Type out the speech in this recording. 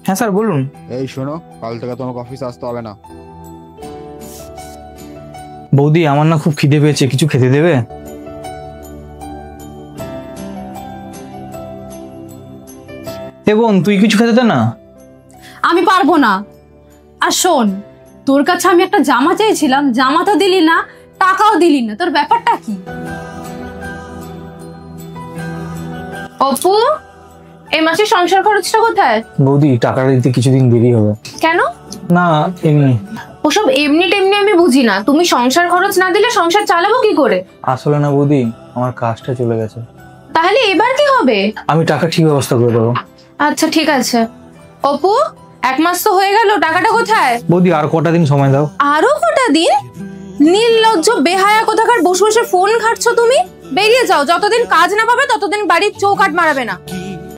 হ্যাঁ স্যার বলুন। এই শোনো, কাল থেকে তোমাকে অফিসে আসতে হবে না। বৌদি আমার না খুব খিদে পেয়েছে, কিছু খেতে দেবে? এ বোন তুই কিছু খেতে দে না। আমি পারবো না। আর শোন, তোর কাছে আমি একটা জামা চেয়েছিলাম, জামা তো দিলি না, টাকাও দিলি না, তোর ব্যাপারটা কি? অপু, এই মাসে সংসার খরচটা কোথায়? বৌদি টাকাটা দিতে কিছুদিন দেরি হবে। কেন? না এমনি। ওসব এমনি টেমনি আমি বুঝি না। তুমি সংসার খরচ না দিলে সংসার চালাবো কি করে? আসলে না বৌদি, আমার কাজটা চলে গেছে। তাহলে এবার কি হবে? আমি টাকা ঠিক ব্যবস্থা করে দেবো। আচ্ছা ঠিক আছে। অপু, 1 মাস তো হয়ে গেল, টাকাটা কোথায়? বৌদি আর কটা দিন সময় দাও। আরো কটা দিন? নির্লজ্জ বেহায়া কোথাকার, বসে বসে ফোন ঘাটছো তুমি। বেরিয়ে যাও, যতদিন কাজ না পাবে ততদিন বাড়ির চৌকাঠ মারাবে না।